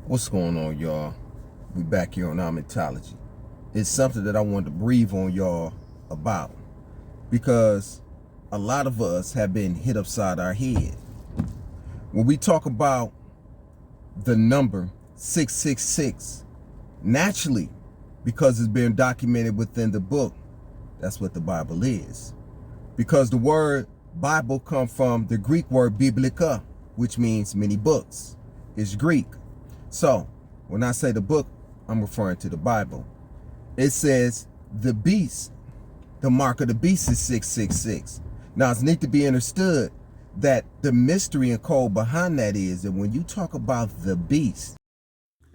What's going on, y'all? We back here on our mythology. It's something that I wanted to breathe on y'all about because a lot of us have been hit upside our head. When we talk about the number 666, naturally, because it's been documented within the book, that's what the Bible is. Because the word Bible comes from the Greek word biblika, which means many books. It's Greek. So, when I say the book, I'm referring to the Bible. It says the beast, the mark of the beast is 666. Now, it's need to be understood that the mystery and code behind that is that when you talk about the beast,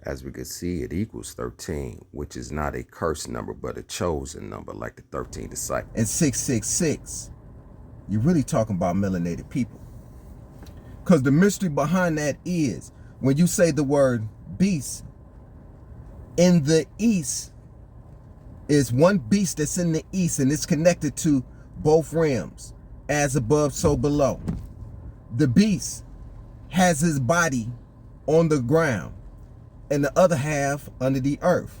as we could see, it equals 13, which is not a cursed number, but a chosen number, like the 13 disciples. And 666, you're really talking about melanated people. Because the mystery behind that is, when you say the word beast, in the east is one beast that's in the east, and it's connected to both realms, as above, so below. The beast has his body on the ground and the other half under the earth.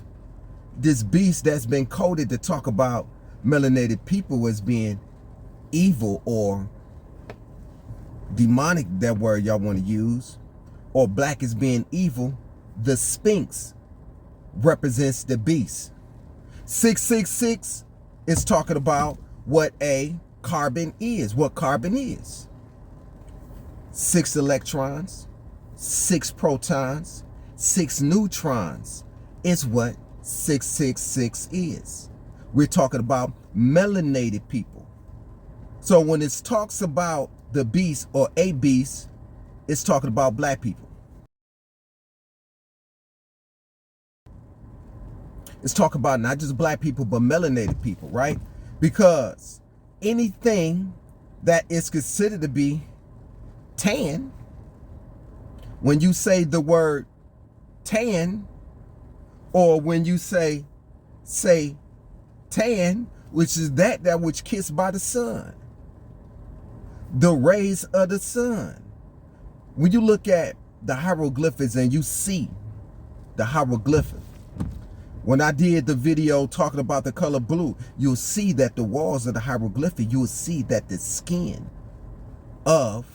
This beast that's been coded to talk about melanated people as being evil or demonic, that word y'all want to use, or black as being evil, the sphinx represents the beast. 666 is talking about what a carbon is, what carbon is. 6 electrons, 6 protons, 6 neutrons is what 666 is. We're talking about melanated people. So when it talks about the beast or a beast, it's talking about black people. It's talking about not just black people, but melanated people, right? Because anything that is considered to be tan, when you say the word tan, or when you say tan, which is that which kissed by the sun, the rays of the sun. When you look at the hieroglyphics and you see the hieroglyphic, when I did the video talking about the color blue, you'll see that the walls of the hieroglyphic, you'll see that the skin of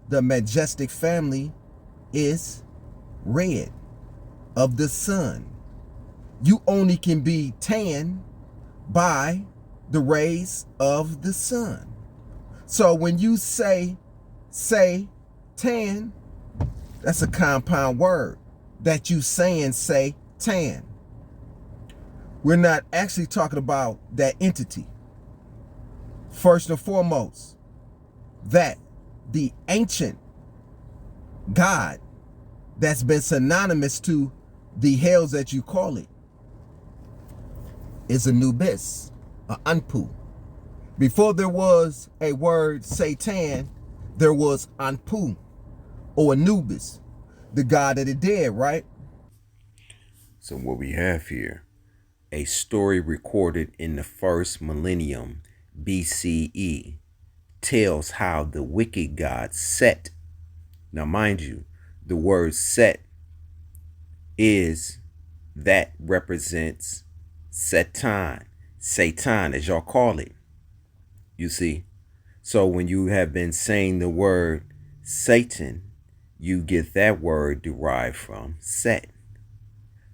the majestic family is red, of the sun. You only can be tan by the rays of the sun. So when you say tan, that's a compound word that you saying say tan. We're not actually talking about that entity. First and foremost, that the ancient God that's been synonymous to the hells that you call it is Anubis, Anpu. Before there was a word Satan, there was Anpu or Anubis, the god of the dead, right? So what we have here, a story recorded in the first millennium BCE tells how the wicked god Set, now mind you, the word Set is that represents Satan as y'all call it. You see, so when you have been saying the word Satan, you get that word derived from Set.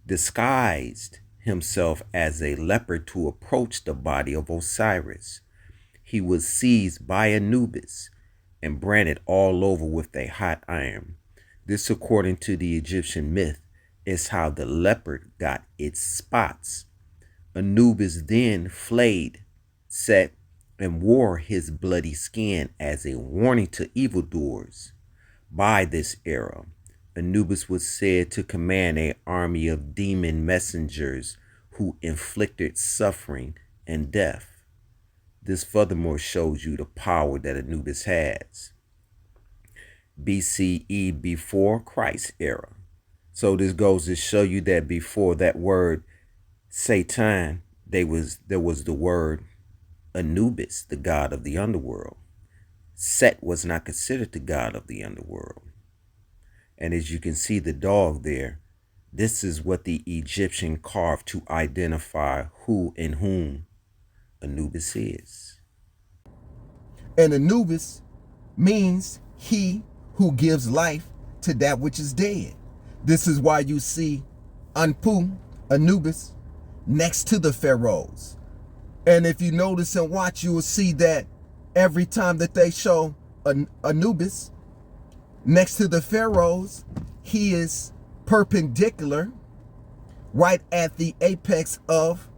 Disguised himself as a leopard to approach the body of Osiris, he was seized by Anubis and branded all over with a hot iron. This, according to the Egyptian myth, is how the leopard got its spots. Anubis then flayed Set and wore his bloody skin as a warning to evildoers. By this era, Anubis was said to command an army of demon messengers who inflicted suffering and death. This furthermore shows you the power that Anubis has. BCE, before Christ era. So this goes to show you that before that word Satan, there was the word Anubis, the god of the underworld. Set was not considered the god of the underworld. And as you can see the dog there, This is what the Egyptian carved to identify who and whom Anubis is. And Anubis means he who gives life to that which is dead. This is why you see Anpu, Anubis, next to the pharaohs. And if you notice and watch, you will see that every time that they show Anubis next to the pharaohs, he is perpendicular right at the apex of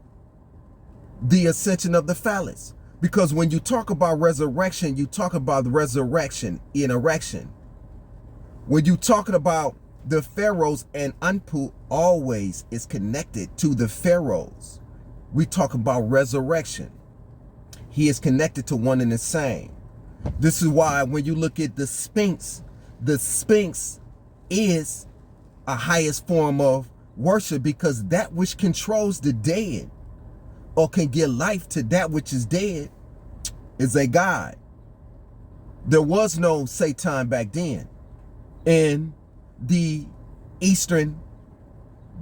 the ascension of the phallus. Because when you talk about resurrection, you talk about the resurrection in erection. When you're talking about the pharaohs, and Anpu always is connected to the pharaohs, we talk about resurrection. He is connected to one and the same. This is why when you look at the sphinx is a highest form of worship, because that which controls the dead or can give life to that which is dead is a god. There was no Satan back then. In the Eastern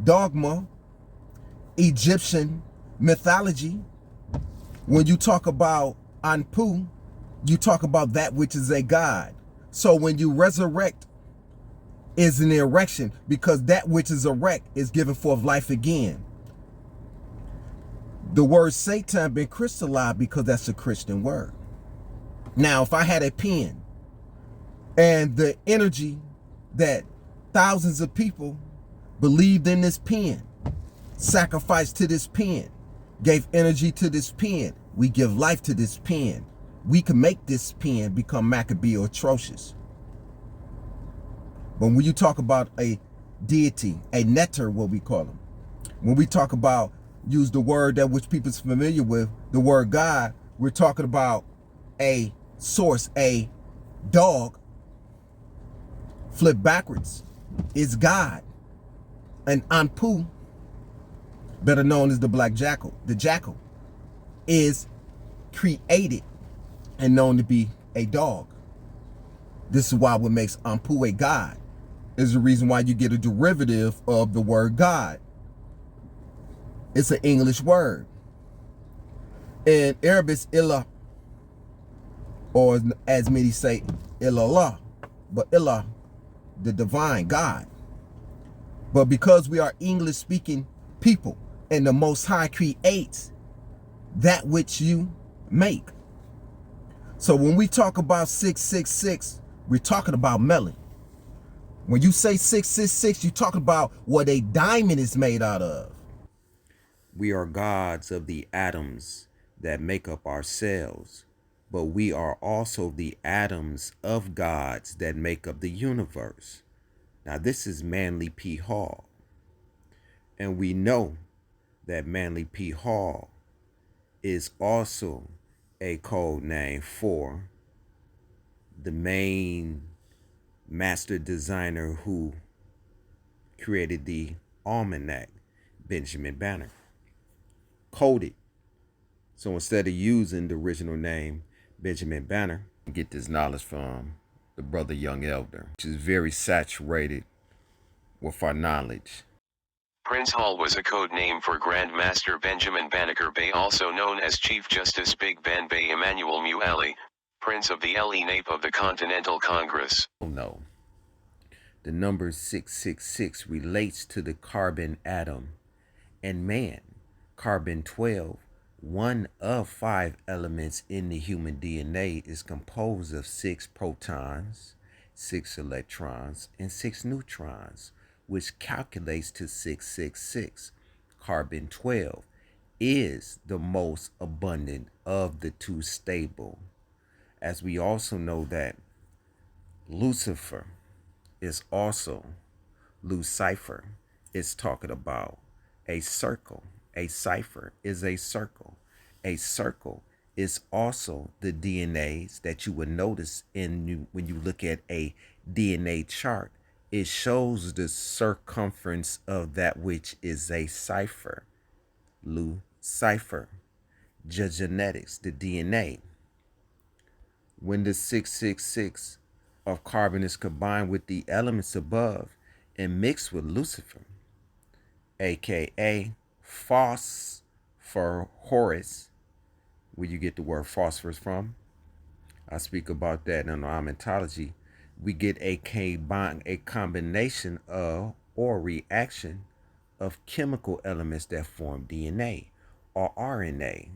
dogma, Egyptian mythology, when you talk about Anpu, you talk about that which is a god. So when you resurrect, is an erection, because that which is erect is given forth life again. The word Satan been crystallized because that's a Christian word. Now, if I had a pen and the energy that thousands of people believed in this pen, sacrificed to this pen, gave energy to this pen, we give life to this pen, we can make this pen become Maccabee or atrocious. But when you talk about a deity, a nectar, what we call them, when we talk about, use the word that which people's familiar with, the word God, we're talking about a source, a dog, flip backwards, is God. And Anpu, better known as the black jackal, the jackal, is created and known to be a dog. This is why what makes Anpu a god is the reason why you get a derivative of the word God. It's an English word. In Arabic, Ilah, or as many say, Ilallah, but Ilah, the divine God. But because we are English speaking people and the Most High creates that which you make. So when we talk about 666, we're talking about melon. When you say 666, you talk about what a diamond is made out of. We are gods of the atoms that make up our cells, but we are also the atoms of gods that make up the universe. Now, this is Manly P. Hall, and we know that Manly P. Hall is also a code name for the main master designer who created the almanac, Benjamin Banner. Coded. So instead of using the original name, Benjamin Banner, get this knowledge from the brother Young Elder, which is very saturated with our knowledge. Prince Hall was a code name for Grand Master Benjamin Banneker Bey, also known as Chief Justice Big Ben Bey Emmanuel Muali, Prince of the Eli Nape of the Continental Congress. Oh no. The number 666 relates to the carbon atom and man. Carbon 12, one of 5 elements in the human DNA, is composed of 6 protons, 6 electrons, and 6 neutrons, which calculates to 666. Carbon 12 is the most abundant of the 2 stable. As we also know that Lucifer is also Lucifer. It's talking about a circle. A cipher is a circle. A circle is also the DNAs that you would notice when you look at a DNA chart. It shows the circumference of that which is a cipher. Lucifer. Genetics, the DNA. When the 666 of carbon is combined with the elements above and mixed with Lucifer, aka phos for Horus, where you get the word phosphorus from. I speak about that in our ontology. We get a combination of or reaction of chemical elements that form DNA or RNA.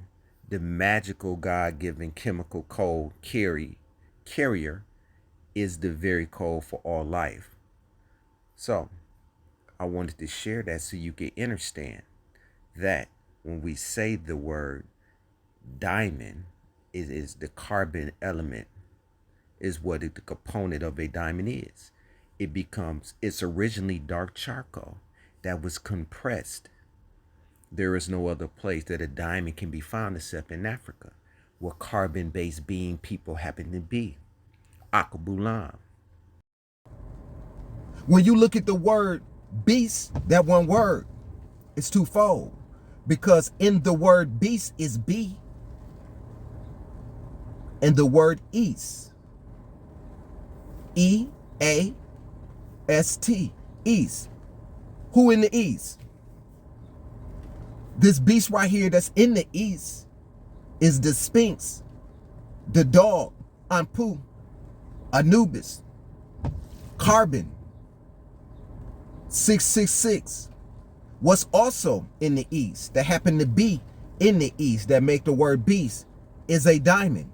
The magical God-given chemical code carrier is the very code for all life. So I wanted to share that so you can understand that when we say the word diamond, it is the carbon element, is what the component of a diamond is. It's originally dark charcoal that was compressed. There is no other place that a diamond can be found except in Africa, where carbon-based being people happen to be. Akabulan. When you look at the word beast, that one word is twofold. Because in the word beast is B, and the word east, E-A-S-T, east. Who in the east? This beast right here that's in the east is the sphinx, the dog, Anpu, Anubis, carbon, 666. What's also in the east that happen to be in the east that make the word beast is a diamond.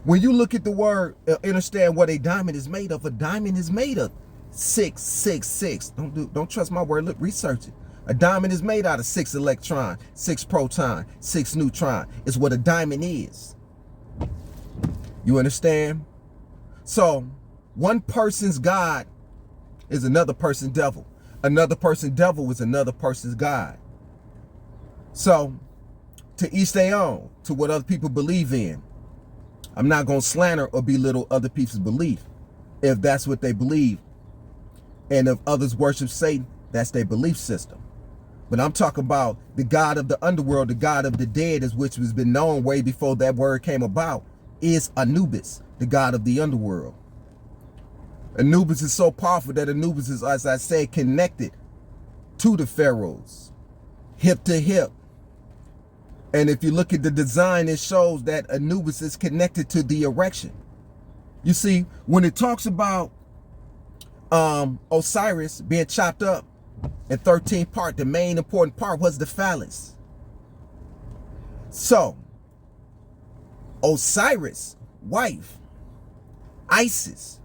When you look at the word, understand what a diamond is made of. A diamond is made of 666. Don't trust my word. Look, research it. A diamond is made out of 6 electron, 6 proton, 6 neutron. Is what a diamond is. You understand? So one person's God is another person's devil. Another person's devil is another person's God. So to each their own, to what other people believe in. I'm not going to slander or belittle other people's belief if that's what they believe. And if others worship Satan, that's their belief system. But I'm talking about the God of the underworld, the God of the dead, as which has been known way before that word came about, is Anubis, the God of the underworld. Anubis is so powerful that Anubis is, as I said, connected to the pharaohs, hip to hip. And if you look at the design, it shows that Anubis is connected to the erection. You see, when it talks about Osiris being chopped up in 13 parts, the main important part was the phallus. So, Osiris' wife, Isis,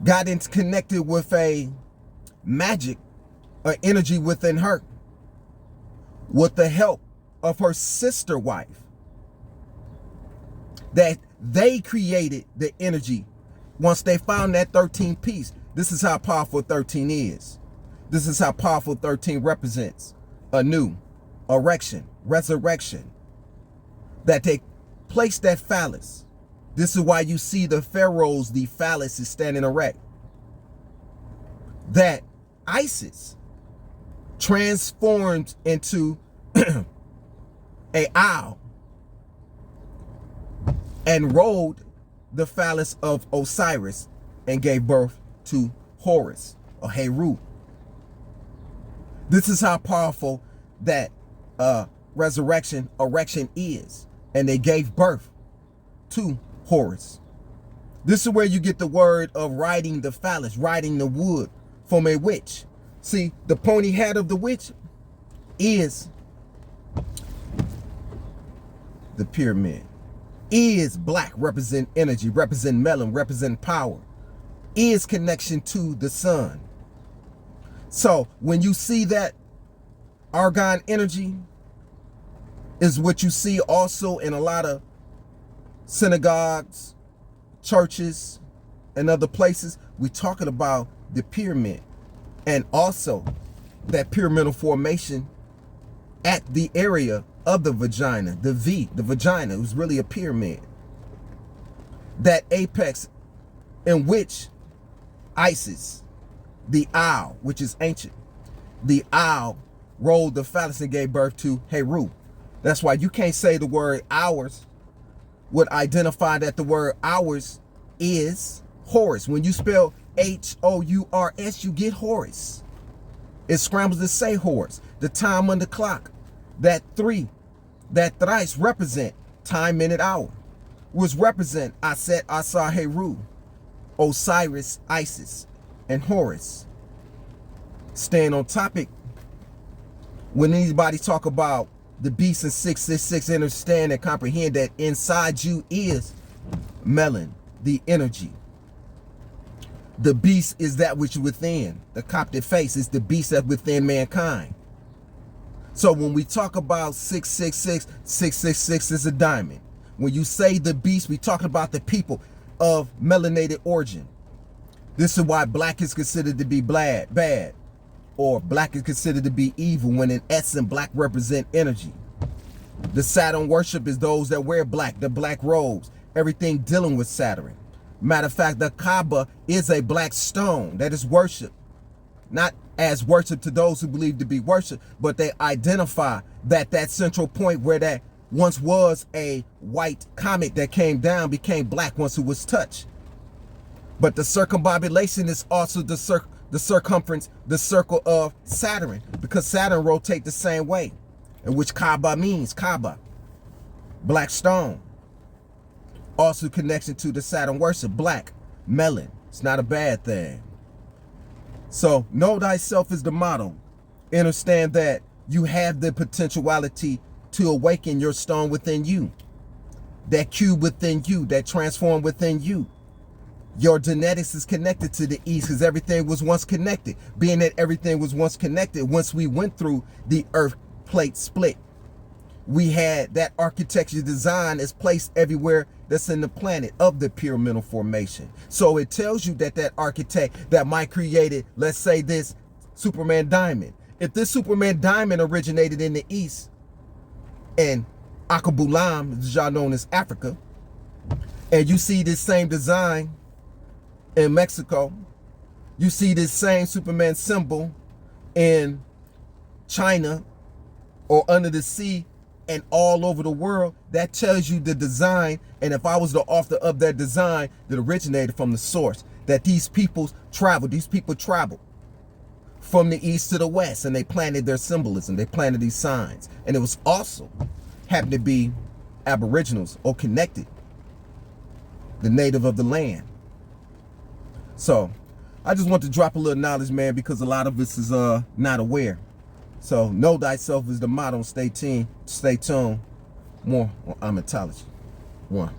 got connected with a magic or energy within her with the help of her sister wife, that they created the energy. Once they found that 13 piece, this is how powerful 13 is. This is how powerful 13 represents a new erection, resurrection, that they placed that phallus. This is why you see the pharaohs, the phallus is standing erect. That Isis transformed into a owl and rolled the phallus of Osiris and gave birth to Horus or Heru. This is how powerful that erection is. And they gave birth to Horus. This is where you get the word of riding the phallus, riding the wood from a witch. See, the pony hat of the witch is the pyramid. Is black, represent energy, represent melon, represent power. Is connection to the sun. So when you see that argon energy is what you see also in a lot of synagogues, churches, and other places. We're talking about the pyramid, and also that pyramidal formation at the area of the vagina, the V, the vagina was really a pyramid. That apex in which Isis, the owl, which is ancient, the owl rolled the phallus and gave birth to Heru. That's why you can't say the word hours would identify that the word hours is Horus. When you spell H-O-U-R-S, you get Horus. It scrambles to say Horus, the time on the clock. That three, that thrice represent time, minute, hour. Was represent Aset, Asa, Heru, Osiris, Isis, and Horus. Staying on topic, when anybody talk about the beast in 666, understand and comprehend that inside you is melon, the energy. The beast is that which is within. The Coptic face is the beast that's within mankind. So when we talk about 666, 666 is a diamond. When you say the beast, we talking about the people of melanated origin. This is why black is considered to be bad, or black is considered to be evil, when in essence black represent energy. The Saturn worship is those that wear black, the black robes, everything dealing with Saturn. Matter of fact, the Kaaba is a black stone that is worship, not as worship to those who believe to be worship, but they identify that central point where that once was a white comet that came down became black once it was touched. But the circumambulation is also the circumference, the circle of Saturn, because Saturn rotates the same way, in which Kaaba means Kaaba, black stone. Also connection to the Saturn worship, black, melon. It's not a bad thing. So know thyself is the motto. Understand that you have the potentiality to awaken your stone within you, that cube within you, that transform within you. Your genetics is connected to the east because everything was once connected. Being that everything was once connected, once we went through the earth plate split, we had that architecture design is placed everywhere that's in the planet of the pyramidal formation. So it tells you that that architect that might created, let's say this Superman diamond. If this Superman diamond originated in the east, and Akabulam, as y'all known as Africa, and you see this same design in Mexico, you see this same Superman symbol in China or under the sea and all over the world, that tells you the design. And if I was the author of that design that originated from the source, that these people traveled from the east to the west, and they planted their symbolism, they planted these signs. And it was also happened to be aboriginals or connected, the native of the land. So I just want to drop a little knowledge, man, because a lot of us is not aware. So know thyself is the motto. Stay tuned. More on ontology. One.